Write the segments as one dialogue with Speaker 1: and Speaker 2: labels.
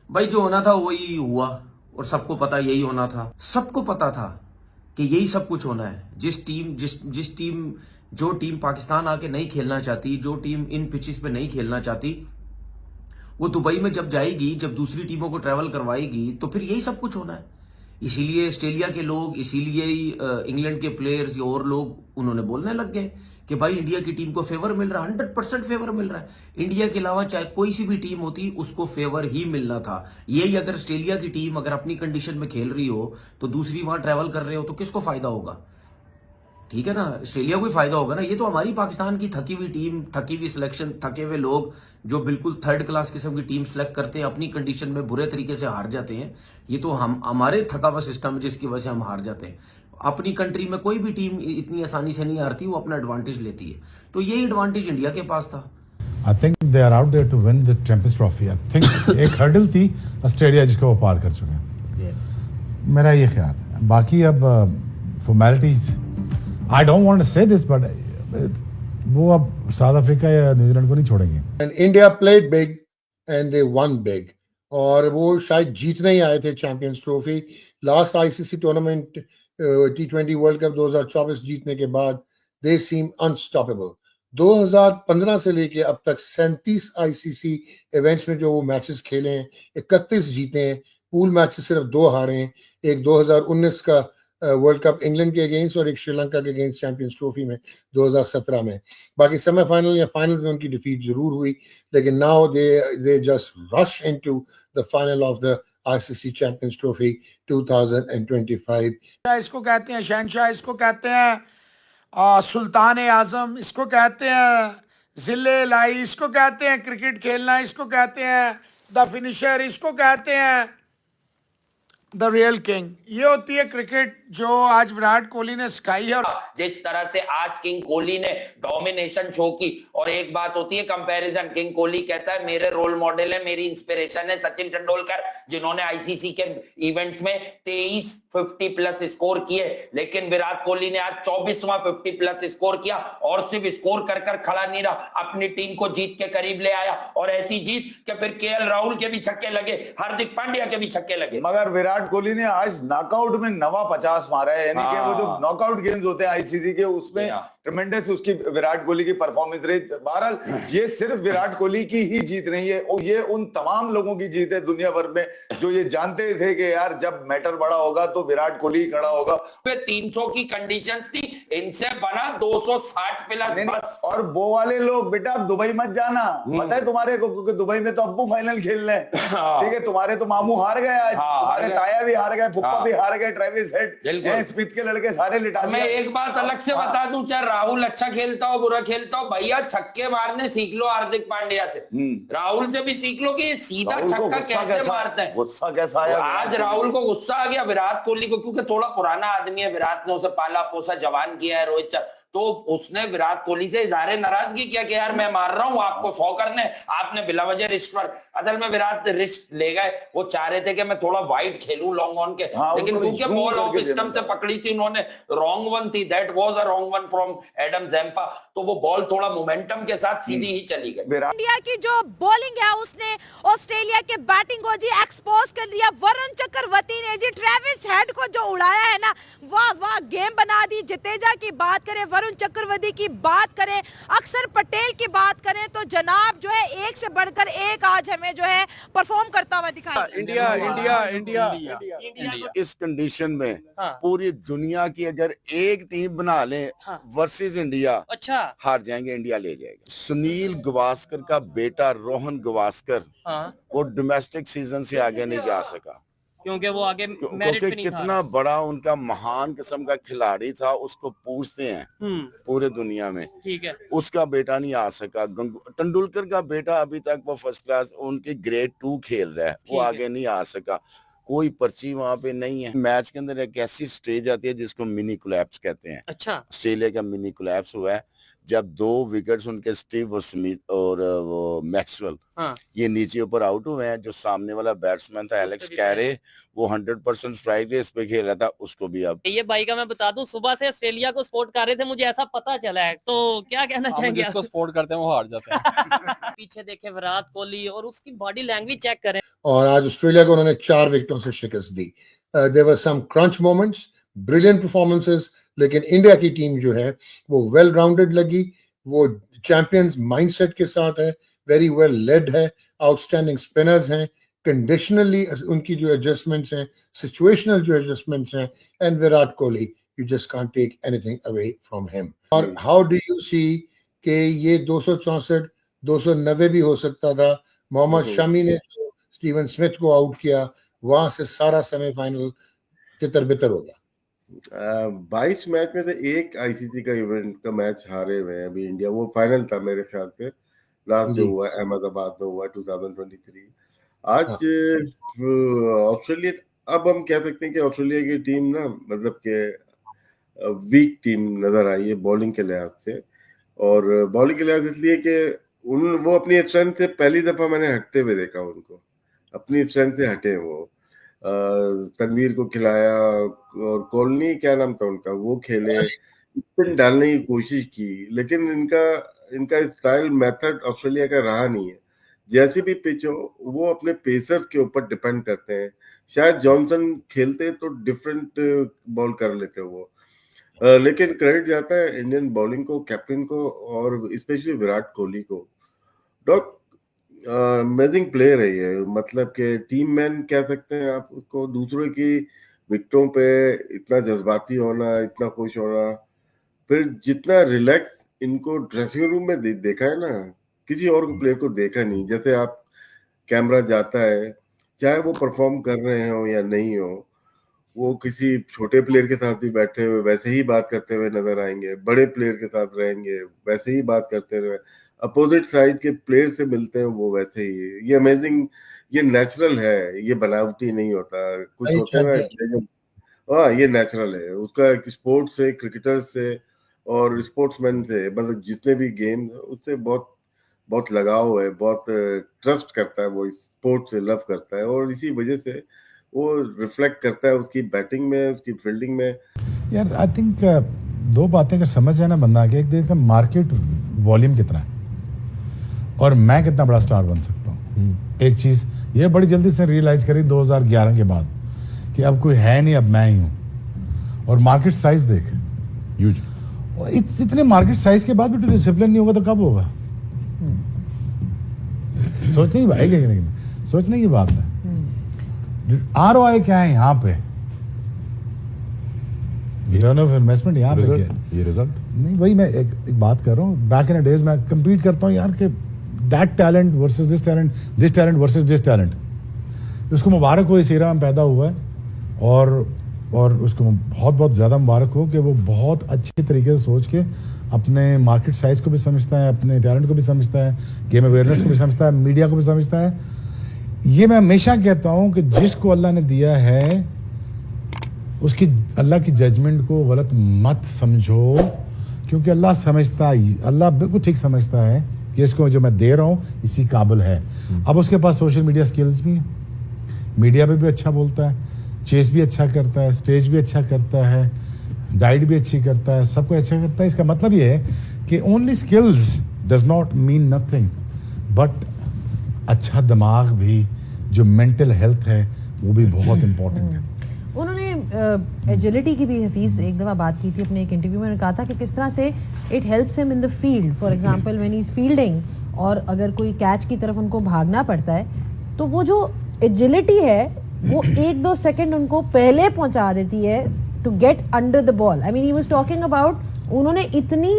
Speaker 1: भाई जो होना था वही हुआ, और सबको पता यही होना था। सबको पता था कि यही सब कुछ होना है। जिस टीम जो टीम पाकिस्तान आके नहीं खेलना चाहती, जो टीम इन पिचेस पे नहीं खेलना चाहती, वो दुबई में जब जाएगी, जब दूसरी टीमों को ट्रैवल करवाएगी, तो फिर यही सब कुछ होना है। इसीलिए ऑस्ट्रेलिया के लोग, इसीलिए ही इंग्लैंड के प्लेयर्स और लोग उन्होंने बोलने लग गए कि भाई इंडिया की टीम को फेवर मिल रहा है, 100% फेवर मिल रहा है। इंडिया के अलावा चाहे कोई सी भी टीम होती, उसको फेवर ही मिलना था। यही अगर ऑस्ट्रेलिया की टीम अगर अपनी कंडीशन में खेल रही हो, तो दूसरी वहां ट्रैवल कर रहे हो, तो किसको फायदा होगा? ठीक है ना, ऑस्ट्रेलिया को ही फायदा होगा ना। ये तो हमारी पाकिस्तान की थकी हुई टीम, थकी हुई सिलेक्शन, थके हुए लोग जो बिल्कुल थर्ड क्लास किस्म की टीम सेलेक्ट करते हैं, अपनी कंडीशन में बुरे तरीके से हार जाते हैं। ये तो हमारे थका हुआ सिस्टम है जिसकी वजह से हम हार जाते हैं। अपनी कंट्री में कोई भी टीम इतनी आसानी से नहीं हारती, वो अपना एडवांटेज लेती है। तो यही एडवांटेज इंडिया के पास था।
Speaker 2: I think they are out there to win the Champions Trophy. I think एक हर्डल थी ऑस्ट्रेलिया जिसको वो पार कर चुके हैं, मेरा ये ख्याल है। बाकी अब formalities, I don't want to say this, but वो अब साउथ अफ्रीका या न्यूजीलैंड को नहीं छोड़ेंगे।
Speaker 3: And India played big and they won big, और वो शायद जीतने ही आए थे Champions Trophy. Last ICC tournament T20 World Cup 2024 जीतने के बाद दे सीम अनस्टॉपेबल। 2015 से लेके अब तक 37 आईसीसी इवेंट्स में जो वो मैचेस खेले हैं, 31 जीते हैं, पूल मैचेस सिर्फ 2 हारे हैं। एक 2019 का वर्ल्ड कप इंग्लैंड के अगेंस्ट, और एक श्रीलंका के अगेंस्ट चैंपियंस ट्रॉफी में 2017 में। बाकी सेमीफाइनल या फाइनल में उनकी डिफीट जरूर हुई, लेकिन now they just rush into the final of the ICC champions trophy 2025।
Speaker 4: इसको कहते हैं शहनशाह, इसको कहते हैं सुल्तान आजम, इसको कहते हैं जिले लाई, इसको कहते हैं क्रिकेट खेलना, इसको कहते हैं द फिनिशर, इसको कहते हैं द रियल किंग। ये होती है क्रिकेट जो आज विराट कोहली ने सिखाई है।
Speaker 5: जिस तरह से आज किंग कोहली ने डोमिनेशन शो की, और एक बात होती है कंपैरिजन, किंग कोहली कहता है मेरे रोल मॉडल है, मेरी इंस्पिरेशन है सचिन तेंदुलकर, जिन्होंने आईसीसी के इवेंट्स में 23 50 प्लस स्कोर किए, लेकिन विराट कोहली ने आज 24वां 50 प्लस स्कोर किया, और सिर्फ स्कोर कर कर खड़ा नहीं रहा, अपनी टीम को जीत के करीब ले आया, और ऐसी जीत कि फिर केएल राहुल के भी छक्के लगे, हार्दिक पांड्या के भी छक्के लगे।
Speaker 6: मगर विराट कोहली ने आज नॉकआउट में 50 मारा है, यानी कि वो जो नॉकआउट गेम्स होते हैं आईसीसी के, उसमें ट्रेमेंडस उसकी विराट कोहली की परफॉर्मेंस रही। बहरहाल ये सिर्फ विराट कोहली की ही जीत नहीं है, और ये उन तमाम लोगों की जीत है दुनिया भर में जो ये जानते थे कि यार जब मैटर बड़ा होगा तो विराट कोहली ही खड़ा होगा।
Speaker 5: 300 की कंडीशंस थी, इनसे बना 260 प्लस।
Speaker 6: और वो वाले लोग बेटा दुबई मत जाना, पता है तुम्हारे को, क्योंकि दुबई में तो अब्बू फाइनल खेल रहे हैं। ठीक है, तुम्हारे तो मामू हार गए आज, तुम्हारे ताया भी हार गए, फुप्पा भी हार गए, ट्रेविस हेड, स्मिथ के लड़के सारे लिटा दिए।
Speaker 5: मैं एक बात अलग से बता दूं, चाहे राहुल अच्छा खेलता हो बुरा खेलता हो, भैया छक्के मारने सीख लो हार्दिक पांड्या से, राहुल से भी सीख लो कि ये सीधा छक्का कैसे मारते हैं।
Speaker 6: गुस्सा कैसा आया
Speaker 5: आज राहुल को गुस्सा आ गया विराट कोहली को, क्योंकि थोड़ा पुराना आदमी है, विराट ने उसे पाला पोसा जवान किया है, रोहित, तो उसने विराट कोहली से इजहार नाराजगी किया कि यार मैं मार रहा हूं आपको 100 करने, आपने बिला वजह रिस्ट पर। असल में विराट रिस्ट ले गए, वो चाह रहे थे कि मैं थोड़ा वाइड खेलूं लॉन्ग ऑन के, लेकिन क्योंकि बॉल ऑफ स्टंप से पकड़ी थी उन्होंने, रॉन्ग वन थी, that was a wrong one from Adam Zampa, तो वो बॉल थोड़ा मोमेंटम के साथ सीधी ही चली गई।
Speaker 7: इंडिया की जो बॉलिंग है उसने ऑस्ट्रेलिया के बैटिंग को जी एक्सपोज कर दिया। वरुण चक्रवर्ती ने जी ट्रेविस हेड को जो उड़ाया है ना, वाह वाह गेम बना दी। जडेजा की बात करें, वरुण चक्रवर्ती की बात करें, अक्षर पटेल की बात करें, तो जनाब जो है एक से बढ़कर एक आज हमें जो है परफॉर्म करता हुआ दिखाई।
Speaker 8: इंडिया इंडिया इंडिया इंडिया इस कंडीशन में पूरी दुनिया की अगर एक टीम बना लें वर्सेस इंडिया, अच्छा हार जाएंगे, इंडिया ले जाएगा। सुनील गावस्कर का बेटा रोहन गावस्कर वो डोमेस्टिक सीजन से आगे नहीं जा सका,
Speaker 9: क्योंकि वो आगे मेरिट पे नहीं था।
Speaker 8: कितना बड़ा उनका महान किस्म का खिलाड़ी था, उसको पूछते हैं पूरे दुनिया में, ठीक है, उसका बेटा नहीं आ सका। तेंदुलकर का बेटा अभी तक वो फर्स्ट क्लास उनके ग्रेड 2 खेल रहा है, वो आगे नहीं आ सका, कोई पर्ची वहां पे नहीं है। मैच के अंदर एक ऐसी स्टेज आती है जिसको मिनी कोलैप्स कहते हैं। अच्छा, ऑस्ट्रेलिया का मिनी कोलैप्स हुआ है, जब 2 विकेट्स उनके स्टीव और स्मिथ और वो मैक्सवेल ये नीचे ऊपर आउट हुए हैं, जो सामने वाला बैट्समैन था एलेक्स कैरे वो 100% स्ट्राइक रेस पे खेल रहा था, उसको भी अब
Speaker 9: ये भाई का मैं बता दूं, सुबह से ऑस्ट्रेलिया को सपोर्ट कर रहे थे, मुझे ऐसा पता चला है, तो क्या कहना चाहेंगे?
Speaker 10: जिसको सपोर्ट करते हैं वो हार जाते हैं।
Speaker 9: पीछे देखे विराट कोहली और उसकी बॉडी लैंग्वेज चेक करें।
Speaker 3: और आज ऑस्ट्रेलिया को उन्होंने 4 विकेटों से शिकस्त दी। There were some crunch moments, brilliant performances, लेकिन इंडिया की टीम जो है वो वेल राउंडेड लगी, वो चैंपियंस माइंडसेट के साथ है, वेरी वेल लेड है, आउटस्टैंडिंग स्पिनर्स हैं, कंडीशनली उनकी जो एडजस्टमेंट्स हैं, सिचुएशनल जो एडजस्टमेंट्स हैं, and Virat Kohli you just can't take anything away from him. और हाउ डू यू सी कि ये 264 290 भी हो सकता था। मोहम्मद शमी ने जो स्टीवन स्मिथ को आउट किया, वहां से सारा सेमीफाइनल तितर बितर हो गया।
Speaker 11: 22 मैच में से एक आईसीसी का इवेंट का मैच हारे हुए हैं अभी इंडिया, वो फाइनल था मेरे ख्याल से, लास्ट जो हुआ अहमदाबाद में हुआ 2023। आज ऑस्ट्रेलिया, अब हम कह सकते हैं कि ऑस्ट्रेलिया की टीम ना मतलब के वीक टीम नजर आई है बॉलिंग के लिहाज से, और बॉलिंग के लिहाज इसलिए कि वो अपनी स्ट्रेंथ से पहली दफा मैंने हटते हुए देखा उनको, अपनी स्ट्रेंथ से हटे वो। तनवीर को खिलाया और कॉलोनी क्या नाम था उनका, वो खेले, स्पिन डालने की कोशिश की, लेकिन इनका स्टाइल मेथड ऑस्ट्रेलिया का रहा नहीं है। जैसे भी पिच हो वो अपने पेसर्स के ऊपर डिपेंड करते हैं। शायद जॉनसन खेलते तो डिफरेंट बॉल कर लेते वो, लेकिन क्रेडिट जाता है इंडियन बॉलिंग को, कैप्टन को, और स्पेशली विराट कोहली को। डॉक अमेजिंग प्लेयर है ये, मतलब कि टीम मैन कह सकते हैं आप उसको। दूसरों की विकेटों पे इतना जज्बाती होना, इतना खुश होना, फिर जितना रिलैक्स इनको ड्रेसिंग रूम में देखा है ना, किसी और प्लेयर को देखा नहीं। जैसे आप कैमरा जाता है, चाहे वो परफॉर्म कर रहे हो या नहीं हो, वो किसी छोटे प्लेयर के साथ भी बैठे हुए वैसे ही बात करते हुए नजर आएंगे, बड़े प्लेयर के साथ रहेंगे वैसे ही बात करते हुए, अपोजिट साइड के प्लेयर से मिलते हैं वो वैसे ही। ये अमेजिंग, ये नेचुरल है, ये बनावटी नहीं होता। कुछ होता है ना, हाँ ये नेचुरल है उसका। स्पोर्ट्स से, क्रिकेटर से और स्पोर्ट्समैन से, मतलब जितने भी गेम उससे बहुत बहुत लगाव है, बहुत ट्रस्ट करता है वो, स्पोर्ट्स से लव करता है, और इसी वजह से वो रिफ्लेक्ट करता है उसकी बैटिंग में, उसकी फील्डिंग में।
Speaker 2: यार आई थिंक 2 बातें अगर समझ जाए ना बंदा के, एक देखता मार्केट वॉल्यूम कितना है और मैं कितना बड़ा स्टार बन सकता हूँ। एक चीज़ ये बड़ी जल्दी से रियलाइज करी 2011 के बाद कि अब कोई है नहीं, अब मैं ही हूँ। और मार्केट साइज देख, ह्यूज। इतने मार्केट साइज के बाद भी तो डिसिप्लिन नहीं होगा तो कब होगा? सोचने की बात है, सोचने की बात है। ROI क्या है यहाँ पे? रिटर्न ऑफ इन्वेस्टमेंट यहाँ पे ये रिजल्ट नहीं। वही मैं एक बात कर रहा हूँ, बैक इन डेज मैं कंपीट करता हूँ यार कि that talent versus this talent versus this talent. उसको मुबारक हो इस एरा में पैदा हुआ है, और उसको बहुत बहुत ज़्यादा मुबारक हो कि वो बहुत अच्छे तरीके से सोच के अपने मार्केट साइज को भी समझता है, अपने टैलेंट को भी समझता है, गेम अवेयरनेस को भी समझता है, मीडिया को भी समझता है। ये मैं हमेशा कहता हूँ कि जिसको अल्लाह ने दिया है उसकी, अल्लाह की जजमेंट को गलत मत समझो, क्योंकि अल्लाह समझता है, अल्लाह बिल्कुल ठीक समझता है कि इसको जो मैं दे रहा हूँ इसी काबिल है। अब उसके पास सोशल मीडिया स्किल्स भी हैं, मीडिया पे भी अच्छा बोलता है, चेस भी अच्छा करता है, स्टेज भी अच्छा करता है, डाइट भी अच्छी करता है, सब कुछ अच्छा करता है। इसका मतलब ये है कि only skills does not mean nothing, but अच्छा दिमाग भी, जो मेंटल हेल्थ है वो भी बहुत इम्पोर्टेंट है।
Speaker 12: उन्होंने एजिलिटी की भी हफीज़ एक दफ़ा बात की थी अपने एक इंटरव्यू में। उन्होंने कहा था कि किस तरह से it helps him in the field, for example when he is fielding, और अगर कोई कैच की तरफ उनको भागना पड़ता है तो वो जो एजिलिटी है वो 1-2 सेकंड उनको पहले पहुंचा देती है to get under the ball. I mean he was talking about, उन्होंने इतनी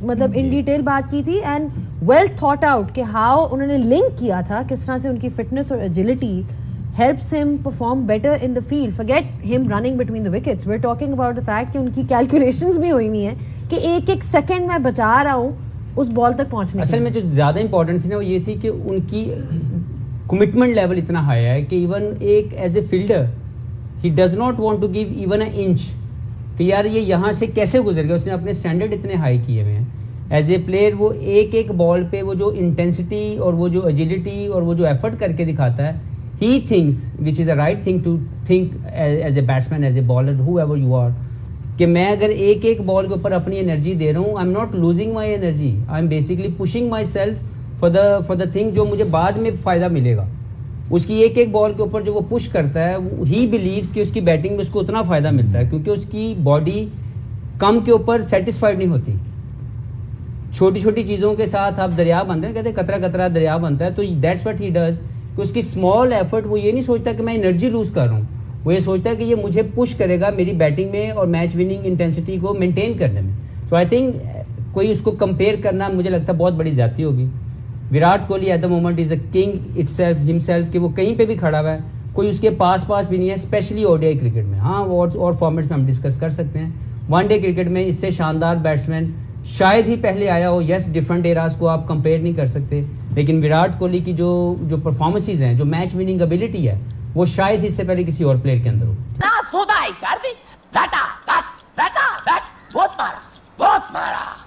Speaker 12: मतलब इन डिटेल बात की थी एंड वेल थॉट आउट कि हाउ उन्होंने लिंक किया था किस तरह से उनकी फिटनेस और agility helps him perform better in the field. Forget him running between the wickets. We're talking about the fact कि उनकी calculations भी हुई हुई हैं कि एक सेकंड में बचा रहा हूँ उस बॉल तक पहुँचने।
Speaker 13: असल में जो ज़्यादा इंपॉर्टेंट थी ना वो ये थी कि उनकी कमिटमेंट लेवल इतना हाई है कि इवन एक as a fielder he does not want to give even a inch कि यार ये यहाँ से कैसे गुजर गया, उसने अपने स्टैंडर्ड इतने हाई किए हुए हैं एज ए प्लेयर। वो एक एक बॉल पे वो जो इंटेंसिटी और वो जो एजिलिटी और वो जो एफर्ट करके दिखाता है, he thinks which is a right thing to think as a batsman, as a bowler, whoever you are, कि मैं अगर एक एक बॉल के ऊपर अपनी एनर्जी दे रहा हूँ, I am not losing my energy, I am basically pushing my self for the thing जो मुझे बाद में फ़ायदा मिलेगा। उसकी एक एक बॉल के ऊपर जो वो पुश करता है, ही बिलीव्स कि उसकी बैटिंग में उसको उतना फ़ायदा मिलता है, क्योंकि उसकी बॉडी कम के ऊपर सेटिस्फाइड नहीं होती। छोटी छोटी चीज़ों के साथ आप दरिया बनते हैं, कहते हैं कतरा कतरा दरिया बनता है, तो दैट्स व्हाट ही डज, कि उसकी स्मॉल एफर्ट, वो ये नहीं सोचता कि मैं एनर्जी लूज़ कर रहा हूँ, वो ये सोचता है कि ये मुझे पुश करेगा मेरी बैटिंग में और मैच विनिंग इंटेंसिटी को मेंटेन करने में। तो आई थिंक कोई उसको कंपेयर करना मुझे लगता है बहुत बड़ी ज़्यादती होगी। Virat Kohli at the moment is a king itself himself, कि वो कहीं पे भी खड़ा हुआ है, कोई उसके पास भी नहीं है, स्पेशली ओडीआई क्रिकेट में। हाँ, और फॉर्मेट्स में हम डिस्कस कर सकते हैं। वनडे क्रिकेट में इससे शानदार बैट्समैन शायद ही पहले आया हो। यस, डिफरेंट एराज को आप कंपेयर नहीं कर सकते, लेकिन विराट कोहली की जो परफॉर्मेंसेज हैं, जो मैच विनिंग एबिलिटी है, वो शायद इससे पहले किसी और प्लेयर के अंदर हो।
Speaker 5: बहुत मारा।